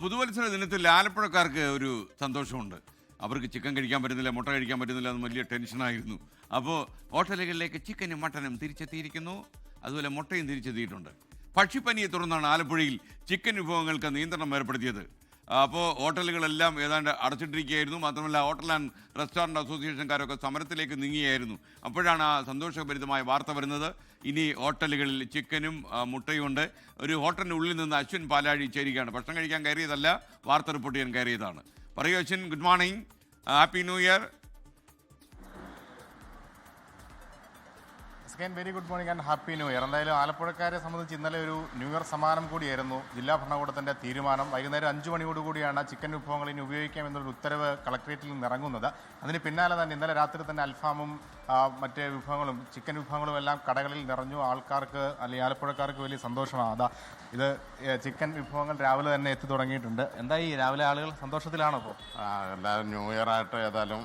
പുതുവത്സര ദിനത്തിൽ ആലപ്പുഴക്കാർക്ക് ഒരു സന്തോഷമുണ്ട്. അവർക്ക് ചിക്കൻ കഴിക്കാൻ പറ്റുന്നില്ല, മുട്ട കഴിക്കാൻ പറ്റുന്നില്ല എന്ന് വലിയ ടെൻഷനായിരുന്നു. അപ്പോൾ ഹോട്ടലുകളിലേക്ക് ചിക്കനും മട്ടനും തിരിച്ചെത്തിയിരിക്കുന്നു. അതുപോലെ മുട്ടയും തിരിച്ചെത്തിയിട്ടുണ്ട്. പക്ഷിപ്പനിയെ തുടർന്നാണ് ആലപ്പുഴയിൽ ചിക്കൻ വിഭവങ്ങൾക്ക് നിയന്ത്രണം ഏർപ്പെടുത്തിയത്. അപ്പോൾ ഹോട്ടലുകളെല്ലാം ഏതാണ്ട് അടച്ചിട്ടിരിക്കുകയായിരുന്നു. മാത്രമല്ല ഹോട്ടൽ ആൻഡ് റെസ്റ്റോറൻറ്റ് അസോസിയേഷൻകാരൊക്കെ സമരത്തിലേക്ക് നീങ്ങിയായിരുന്നു. അപ്പോഴാണ് ആ സന്തോഷഭരിതമായ വാർത്ത വരുന്നത്. ഇനി ഹോട്ടലുകളിൽ ചിക്കനും മുട്ടയും ഉണ്ട്. ഒരു ഹോട്ടലിൻ്റെ ഉള്ളിൽ നിന്ന് അശ്വിൻ പാലാഴി ചേരുകയാണ്. ഭക്ഷണം കഴിക്കാൻ കയറിയതല്ല, വാർത്ത റിപ്പോർട്ട് ചെയ്യാൻ കയറിയതാണ്. പറയൂ Ashwin, good morning, happy new year. Very good morning and happy new year. എന്തായാലും ആലപ്പുഴക്കാരെ സംബന്ധിച്ച് ഇന്നലെ ഒരു ന്യൂ ഇയർ സമ്മാനം കൂടിയായിരുന്നു ജില്ലാ ഭരണകൂടത്തിൻ്റെ തീരുമാനം. വൈകുന്നേരം 5 മണിയോടുകൂടിയാണ് ചിക്കൻ വിഭവങ്ങൾ ഇനി ഉപയോഗിക്കാം എന്നൊരു ഉത്തരവ് കളക്ട്രേറ്റിൽ നിന്ന് ഇറങ്ങുന്നത്. അതിന് പിന്നാലെ തന്നെ ഇന്നലെ രാത്രി തന്നെ അൽഫാമും മറ്റ് വിഭവങ്ങളും ചിക്കൻ വിഭവങ്ങളും എല്ലാം കടകളിൽ നിറഞ്ഞു. ആൾക്കാർക്ക് അല്ലെങ്കിൽ ആലപ്പുഴക്കാർക്ക് വലിയ സന്തോഷമാണ്. ഇത് ചിക്കൻ വിഭവങ്ങൾ രാവിലെ തന്നെ എത്തി തുടങ്ങിയിട്ടുണ്ട്. എന്താ ഈ രാവിലെ ആളുകൾ സന്തോഷത്തിലാണോ ഇപ്പോൾ? എല്ലാവരും ന്യൂ ഇയർ ആയിട്ട് ഏതായാലും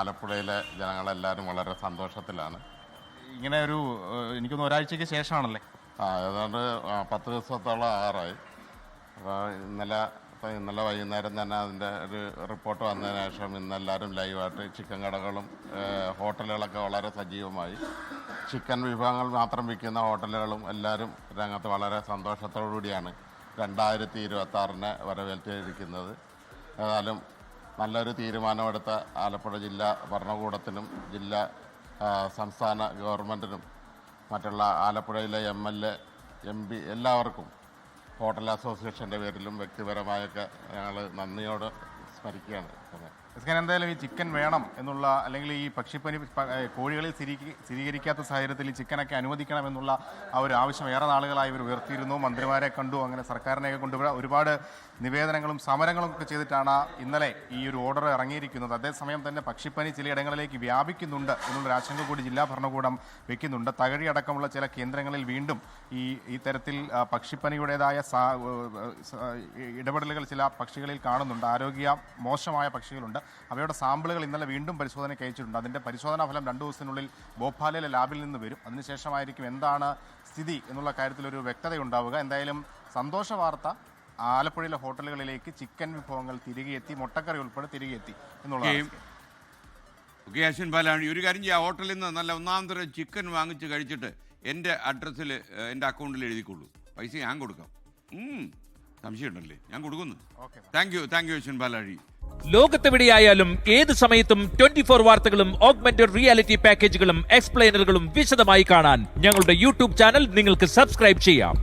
ആലപ്പുഴയിലെ ജനങ്ങളെല്ലാവരും വളരെ സന്തോഷത്തിലാണ്. ഇങ്ങനെ ഒരു എനിക്കൊന്ന് ഒരാഴ്ചയ്ക്ക് ശേഷമാണല്ലേ? ഏതാണ്ട് 10 ദിവസത്തോളം ആറായി. അപ്പോൾ ഇന്നലെ വൈകുന്നേരം തന്നെ അതിൻ്റെ ഒരു റിപ്പോർട്ട് വന്നതിന് ശേഷം ഇന്നെല്ലാവരും ലൈവായിട്ട് ചിക്കൻ കടകളും ഹോട്ടലുകളൊക്കെ വളരെ സജീവമായി. ചിക്കൻ വിഭവങ്ങൾ മാത്രം വിൽക്കുന്ന ഹോട്ടലുകളും എല്ലാവരും രംഗത്ത് വളരെ സന്തോഷത്തോടു കൂടിയാണ് 2026 വരവേറ്റിരിക്കുന്നത്. ഏതായാലും നല്ലൊരു തീരുമാനമെടുത്ത ആലപ്പുഴ ജില്ലാ ഭരണകൂടത്തിനും സംസ്ഥാന ഗവൺമെൻറ്റിനും മറ്റുള്ള ആലപ്പുഴയിലെ MLA MP എല്ലാവർക്കും ഹോട്ടൽ അസോസിയേഷൻ്റെ പേരിലും വ്യക്തിപരമായൊക്കെ ഞങ്ങൾ നന്ദിയോട് സ്മരിക്കുകയാണ്. എന്തായാലും ഈ ചിക്കൻ വേണം എന്നുള്ള അല്ലെങ്കിൽ ഈ പക്ഷിപ്പനി കോഴികളിൽ സ്ഥിരീകരിക്കാത്ത സാഹചര്യത്തിൽ ഈ ചിക്കനൊക്കെ അനുവദിക്കണം എന്നുള്ള ആ ഒരു ആവശ്യം ഏറെ നാളുകളായി ഇവർ ഉയർത്തിയിരുന്നു. മന്ത്രിമാരെ കണ്ടു, അങ്ങനെ സർക്കാരിനെയൊക്കെ കൊണ്ടുവരാൻ ഒരുപാട് നിവേദനങ്ങളും സമരങ്ങളും ഒക്കെ ചെയ്തിട്ടാണ് ഇന്നലെ ഈ ഒരു ഓർഡർ ഇറങ്ങിയിരിക്കുന്നത്. അതേസമയം തന്നെ പക്ഷിപ്പനി ചിലയിടങ്ങളിലേക്ക് വ്യാപിക്കുന്നുണ്ട് എന്നുള്ളൊരു ആശങ്ക കൂടി ജില്ലാ ഭരണകൂടം വെക്കുന്നുണ്ട്. തകഴി അടക്കമുള്ള ചില കേന്ദ്രങ്ങളിൽ വീണ്ടും ഈ തരത്തിൽ പക്ഷിപ്പനിയുടേതായ ഇടപെടലുകൾ ചില പക്ഷികളിൽ കാണുന്നുണ്ട്. ആരോഗ്യ മോശമായ പക്ഷികളുണ്ട്. അവയുടെ സാമ്പിളുകൾ ഇന്നലെ വീണ്ടും പരിശോധനയ്ക്ക് അയച്ചിട്ടുണ്ട്. അതിൻ്റെ പരിശോധനാ ഫലം 2 ദിവസത്തിനുള്ളിൽ ഭോപ്പാലിലെ ലാബിൽ നിന്ന് വരും. അതിനുശേഷമായിരിക്കും എന്താണ് സ്ഥിതി എന്നുള്ള കാര്യത്തിലൊരു വ്യക്തതയുണ്ടാവുക. എന്തായാലും സന്തോഷ വാർത്ത, ആലപ്പുഴയിലെ ഹോട്ടലുകളിലേക്ക് ചിക്കൻ വിഭവങ്ങൾ തിരികെ എത്തി, മുട്ടക്കറി ഉൾപ്പെടെ തിരികെ എത്തി എന്നുള്ളതാണ്. ഓക്കെ അശ്വിൻ പാലാഴി, ഒരു കാര്യം ചെയ്യാം, ഹോട്ടലിൽ നിന്ന് നല്ല ഒന്നാം തരം ചിക്കൻ വാങ്ങിച്ച് കഴിച്ചിട്ട് എൻ്റെ അഡ്രസ്സിൽ എൻ്റെ അക്കൗണ്ടിൽ എഴുതിക്കൊള്ളൂ. പൈസ ഞാൻ കൊടുക്കാം. സംശയമുണ്ടല്ലേ? ഞാൻ കൊടുക്കുന്നു. താങ്ക് യു അശ്വിൻ പാലാഴി. ലോകത്തെവിടെയായാലും ഏത് സമയത്തും 24 വാർത്തകളും ഓഗ്മെന്റഡ് റിയാലിറ്റി പാക്കേജുകളും എക്സ്പ്ലെയിനറുകളും വിശദമായി കാണാൻ ഞങ്ങളുടെ യൂട്യൂബ് ചാനൽ നിങ്ങൾക്ക് സബ്സ്ക്രൈബ് ചെയ്യാം.